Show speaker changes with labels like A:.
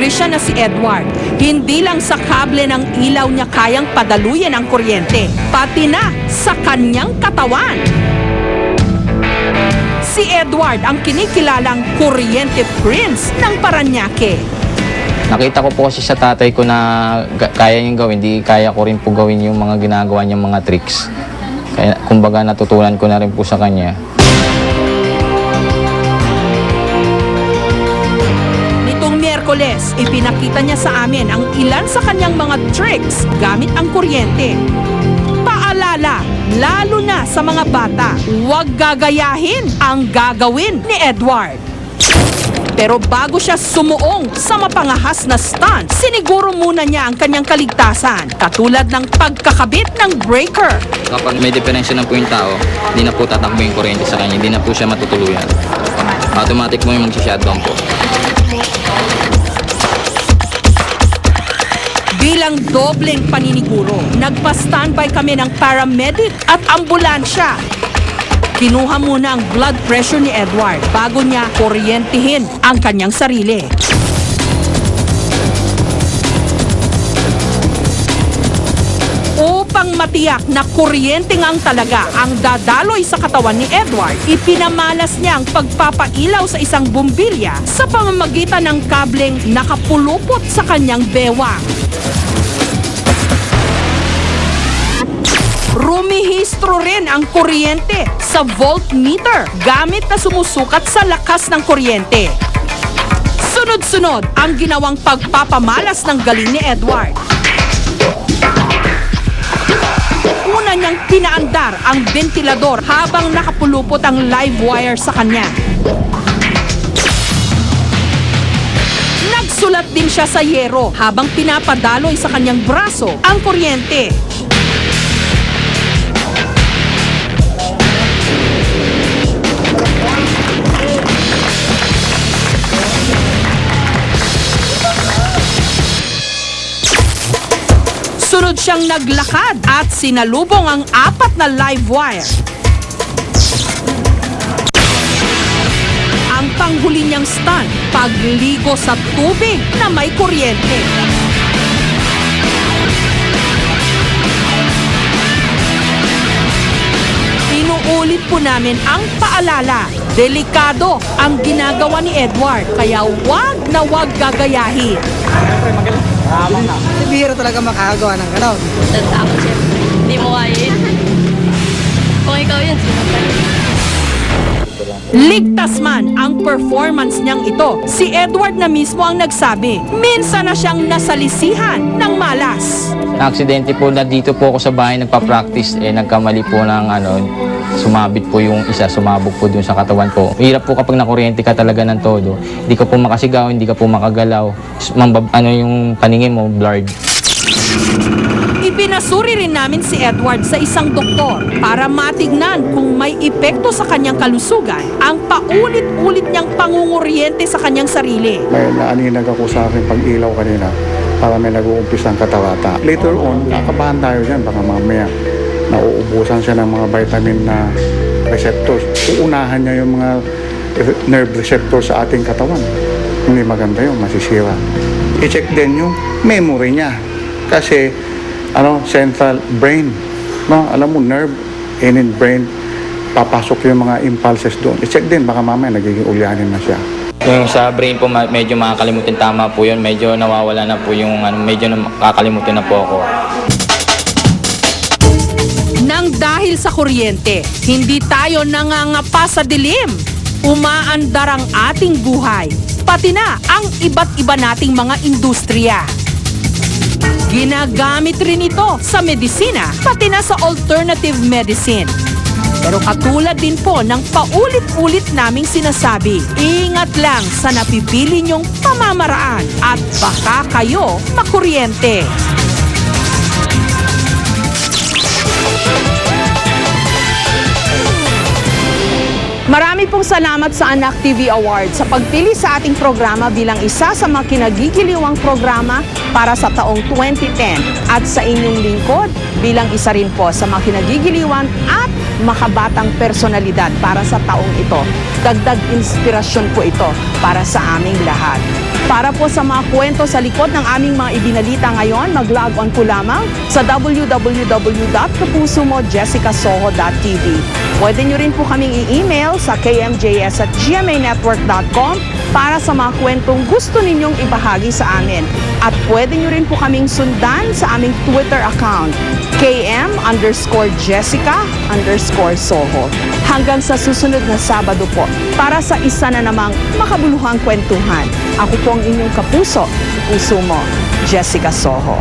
A: elektrisyan na si Edward, hindi lang sa kable ng ilaw niya kayang padaluyan ang kuryente, pati na sa kanyang katawan. Si Edward ang kinikilalang kuryente prince ng Parañaque.
B: Nakita ko po kasi sa tatay ko na kaya niyang gawin, di kaya ko rin po gawin yung mga ginagawa niyang mga tricks. Kaya kumbaga natutunan ko na rin po sa kanya.
A: Nitong Miyerkules, ipinakita niya sa amin ang ilan sa kanyang mga tricks gamit ang kuryente. Paalala, lalo na sa mga bata, huwag gagayahin ang gagawin ni Edward. Pero bago siya sumuong sa mapangahas na stunt, siniguro muna niya ang kanyang kaligtasan, katulad ng pagkakabit ng breaker.
B: Kapag may diferensya na po yung tao, hindi na po tatakbo yung kuryente sa kanya, hindi na po siya matutuluyan. Automatic mo yung mag-shutdown po.
A: Bilang dobleng paniniguro, nagpa-standby kami ng paramedic at ambulansya. Kinuha muna ang blood pressure ni Edward bago niya kuryentehin ang kanyang sarili. Upang matiyak na kuryente ngang talaga ang dadaloy sa katawan ni Edward, ipinamalas niya ang pagpapailaw sa isang bumbilya sa pamamagitan ng kableng nakapulupot sa kanyang bewang. Rumihistro rin ang kuryente sa voltmeter gamit na sumusukat sa lakas ng kuryente. Sunod-sunod ang ginawang pagpapamalas ng galing ni Edward. Una niyang pinaandar ang ventilador habang nakapulupot ang live wire sa kanya. Nagsulat din siya sa yero habang pinapadaloy sa kanyang braso ang kuryente. Sunod siyang naglakad at sinalubong ang 4 na live wire. Ang panghuli niyang stunt, pagligo sa tubig na may kuryente. Inuulit po namin ang paalala. Delikado ang ginagawa ni Edward, kaya wag na wag gagayahin.
C: Bihira talaga makakagawa ng gano'n.
D: Natatakot siya. Hindi mo kaya yun. Kung ikaw yun, sino pa yun?
A: Ligtas man ang performance niyang ito, si Edward na mismo ang nagsabi, minsan na siyang nasalisihan ng malas.
B: Na-aksidente po na dito po ako sa bahay nagpa-practice, nagkamali po ng sumabit po yung isa, sumabog po dun sa katawan ko. Hirap po kapag nakuryente ka talaga ng todo. Hindi ka po makasigaw, hindi ka po makagalaw. Yung paningin mo, blurred.
A: Ipinasuri rin namin si Edward sa isang doktor para matignan kung may epekto sa kanyang kalusugan ang paulit-ulit niyang pangunguryente sa kanyang sarili.
E: May naaninag ako sa akin pag-ilaw kanina para may nag-uumpisang katawata. Later on, nakabahan tayo dyan, baka mamaya nauubusan siya ng mga vitamin na receptors. Uunahan niya yung mga nerve receptors sa ating katawan. Hindi maganda yun, masisira. I-check din yung memory niya. Kasi, central brain. No? Alam mo, nerve, and in brain, papasok yung mga impulses doon. I-check din, baka mamaya nagiging ulyanin na siya.
B: Yung sa brain po, medyo makakalimutin, tama po yun. Medyo nawawala na po yung, medyo nakakalimutin na po ako.
A: Nang dahil sa kuryente, hindi tayo nangangapa sa dilim. Umaandar ang ating buhay, pati na ang iba't iba nating mga industriya. Ginagamit rin ito sa medisina, pati na sa alternative medicine. Pero katulad din po ng paulit-ulit naming sinasabi, ingat lang sa napipili niyong pamamaraan at baka kayo makuryente. Marami pong salamat sa Anak TV Awards sa pagpili sa ating programa bilang isa sa mga kinagigiliwang programa para sa taong 2010 at sa inyong lingkod bilang isa rin po sa mga kinagigiliwan at makabatang personalidad para sa taong ito. Dagdag inspirasyon po ito para sa aming lahat. Para po sa mga kwento sa likod ng aming mga ibinalita ngayon, mag-log on po lamang sa www.kapusomojessicasoho.tv. Pwede nyo rin po kaming i-email sa kmjs@gmanetwork.com para sa mga kwentong gusto ninyong ibahagi sa amin. At pwede nyo rin po kaming sundan sa aming Twitter account, km_Jessica_Soho. Hanggang sa susunod na Sabado po, para sa isa na namang makabuluhang kwentuhan. Ako po ang inyong kapuso, puso mo, Jessica Soho.